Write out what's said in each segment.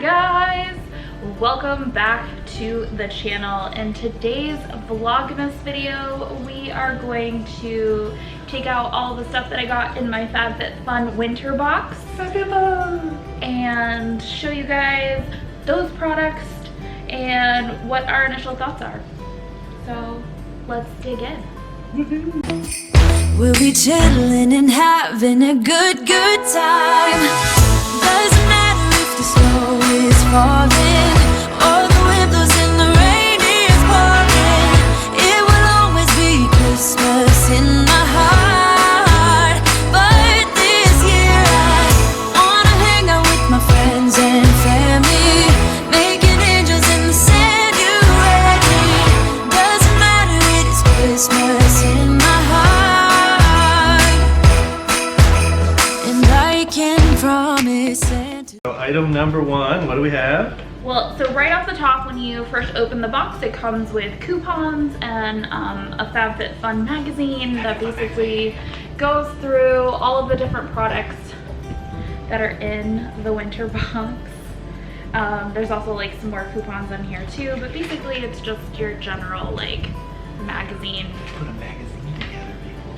guys, welcome back to the channel. In today's vlogmas video we are going to take out all the stuff that I got in my FabFitFun winter box and show you guys those products and what our initial thoughts are. So let's dig in. We'll be chilling and having a good time. Doesn't matter if the snow is falling or the wind blows and the rain is pouring. It will always be Christmas in my heart. But this year I wanna hang out with my friends and family, making angels in the sand. You ready? Doesn't matter, it is Christmas in my heart, and I can promise Santa. So item number one, what do we have? Well, so right off the top, when you first open the box, it comes with coupons and a FabFitFun magazine that basically goes through all of the different products that are in the winter box. There's also like some more coupons on here too, but basically it's just your general like magazine. Put a magazine together, people.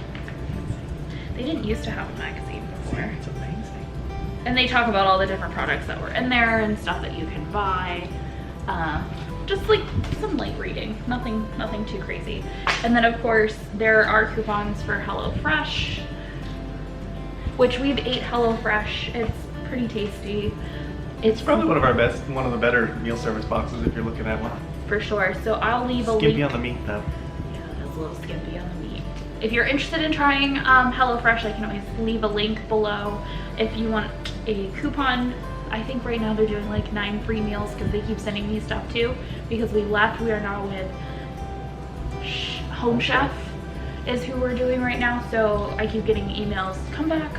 They didn't used to have a magazine before. It's amazing. And they talk about all the different products that were in there and stuff that you can buy. Just like some light reading, nothing too crazy. And then of course there are coupons for HelloFresh, which we've ate HelloFresh. It's pretty tasty. It's probably one of the better meal service boxes if you're looking at one. For sure. So I'll leave a link. Skimpy on the meat though. Yeah, it is a little skimpy on the meat. If you're interested in trying HelloFresh, I can always leave a link below if you want a coupon. I think right now they're doing like 9 free meals because they keep sending me stuff too. Because we left, we are now with Home Chef is who we're doing right now. So I keep getting emails, come back.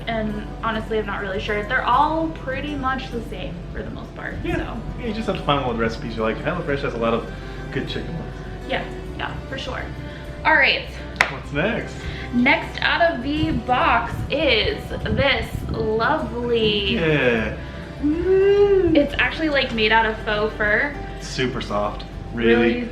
And honestly, I'm not really sure. They're all pretty much the same for the most part. Yeah, So. yeah, you just have to find one with recipes you like. HelloFresh has a lot of good chicken ones. Yeah, for sure. All right. What's next? Next out of the box is this lovely. Yeah. It's actually like made out of faux fur. Super soft. Really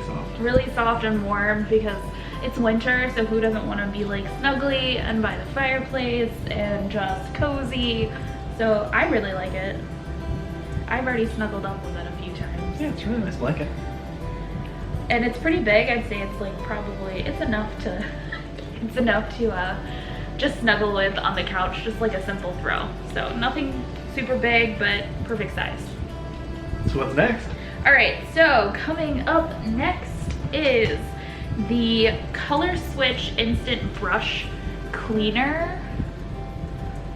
soft. Really soft and warm because it's winter, so who doesn't want to be like snuggly and by the fireplace and just cozy. So I really like it. I've already snuggled up with it a few times. Yeah, it's a really nice blanket. And it's pretty big. I'd say it's like probably, it's enough to just snuggle with on the couch, just like a simple throw. So nothing super big, but perfect size. So what's next? All right, so coming up next is the Color Switch Instant Brush Cleaner.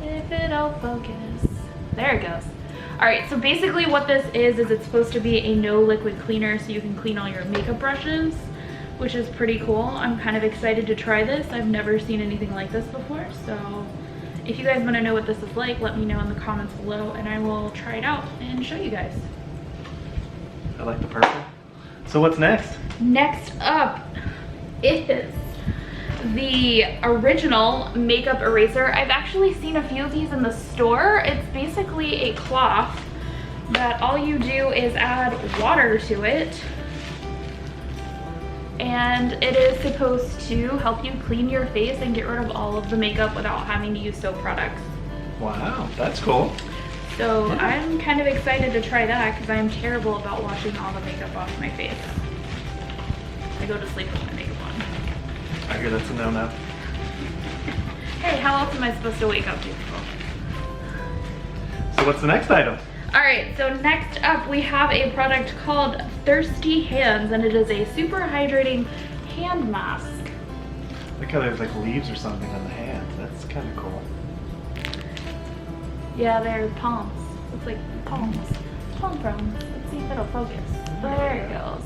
If it'll focus. There it goes. All right, so basically what this is it's supposed to be a no liquid cleaner so you can clean all your makeup brushes, which is pretty cool. I'm kind of excited to try this. I've never seen anything like this before, so if you guys want to know what this is like, let me know in the comments below and I will try it out and show you guys. I like the purple. So what's next? Next up is the original makeup eraser. I've actually seen a few of these in the store. It's basically a cloth that all you do is add water to it. And it is supposed to help you clean your face and get rid of all of the makeup without having to use soap products. Wow, that's cool. So yeah. I'm kind of excited to try that because I'm terrible about washing all the makeup off my face. I go to sleep with my makeup on. I hear that's a no-no. Hey, how else am I supposed to wake up to? So what's the next item? All right, so next up we have a product called Thirsty Hands, and it is a super hydrating hand mask. Look how there's like leaves or something on the hands. That's kind of cool. Yeah, they're palms. Looks like palms. Palm fronds. Let's see if it'll focus. There it goes.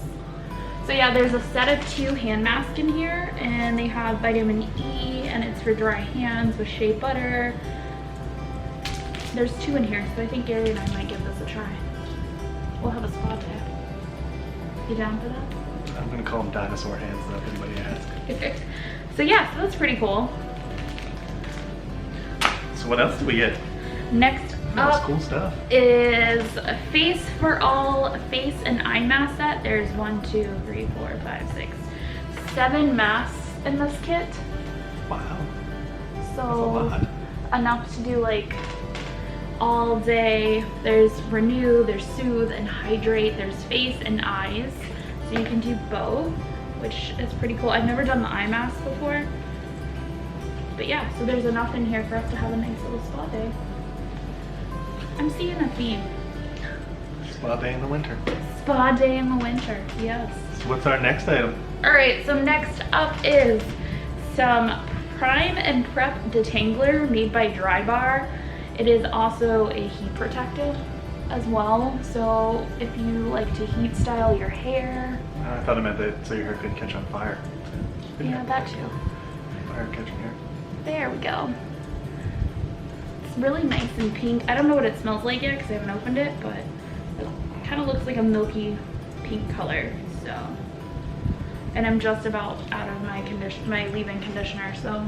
So yeah, there's a set of 2 hand masks in here, and they have vitamin E, and it's for dry hands with shea butter. There's 2 in here, so I think Gary and I might give this a try. We'll have a spa day. You down for that? I'm gonna call them dinosaur hands though, if anybody asks. So yeah, so that's pretty cool. So what else do we get? Next That's up cool stuff. is a Face for All face and eye mask set. There's 1, 2, 3, 4, 5, 6, 7 masks in this kit. Wow. So That's a lot. enough to do like all day. There's Renew, there's Soothe and Hydrate, there's face and eyes. So you can do both, which is pretty cool. I've never done the eye mask before. But yeah, so there's enough in here for us to have a nice little spa day. I'm seeing a theme. Spa day in the winter. Spa day in the winter, yes. So what's our next item? All right, so next up is some Prime and Prep Detangler made by Dry Bar. It is also a heat protectant as well. So if you like to heat style your hair. I thought it meant that so your hair couldn't catch on fire. Yeah, that too. Fire catching hair. There we go. It's really nice and pink. I don't know what it smells like yet because I haven't opened it, but it kind of looks like a milky pink color. So, and I'm just about out of my leave-in conditioner, so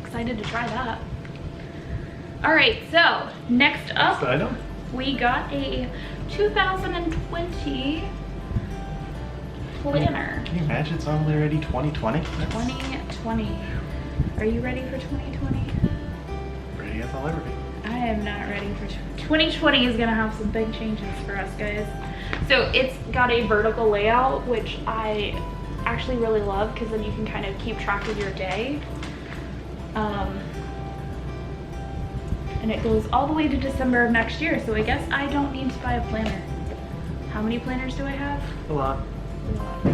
excited to try that. All right, so next up, Next item. we got a 2020 planner. Can you imagine it's already 2020? 2020. Are you ready for 2020? Ready as I'll ever be. I am not ready for 2020 is gonna have some big changes for us guys. So it's got a vertical layout, which I actually really love because then you can kind of keep track of your day. And it goes all the way to December of next year, so I guess I don't need to buy a planner. How many planners do I have? A lot. A lot.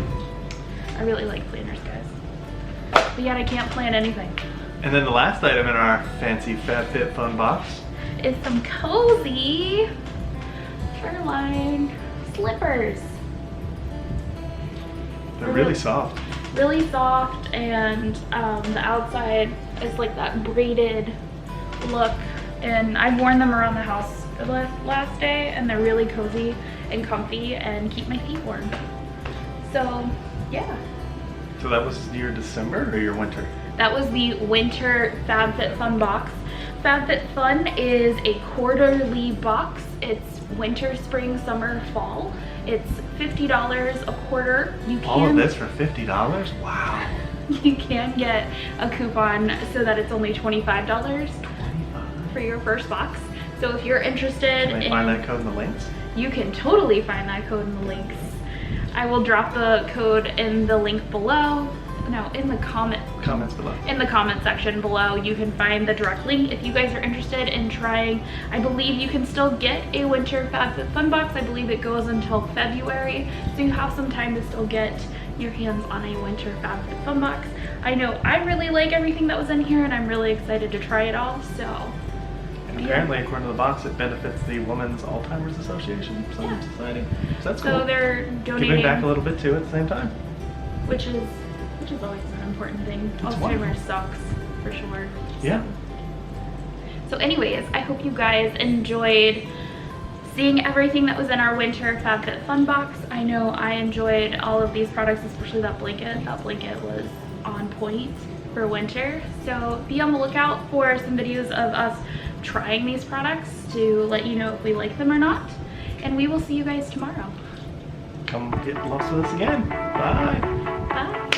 I really like planners, guys. But yet I can't plan anything. And then the last item in our fancy FabFitFun box. Is some cozy fur-lined slippers. They're really soft. Really soft, and the outside is like that braided look. And I've worn them around the house the last day, and they're really cozy and comfy and keep my feet warm. So, yeah. So that was your December or your winter? That was the winter FabFitFun box. FabFitFun is a quarterly box. It's winter, spring, summer, fall. It's $50 a quarter. You can, all of this for $50? Wow. You can get a coupon so that it's only $25 for your first box. So if you're interested, Can I find that code in the links? You can totally find that code in the links. I will drop the code in the link below. No, in the comments below. In the comment section below, you can find the direct link if you guys are interested in trying. I believe you can still get a winter FabFitFun box. I believe it goes until February, so you have some time to still get your hands on a winter FabFitFun box. I know I really like everything that was in here, and I'm really excited to try it all. So. And apparently, according to the box, it benefits the Women's Alzheimer's Association Society. So that's cool. So they're donating. Giving back a little bit too at the same time. Which is always an important thing. It's Alzheimer's wonderful. sucks, for sure. Yeah. So anyways, I hope you guys enjoyed seeing everything that was in our winter FabFitFun box. I know I enjoyed all of these products, especially that blanket. That blanket was on point for winter. So be on the lookout for some videos of us trying these products to let you know if we like them or not. And we will see you guys tomorrow. Come get lost with us again. Bye. Bye.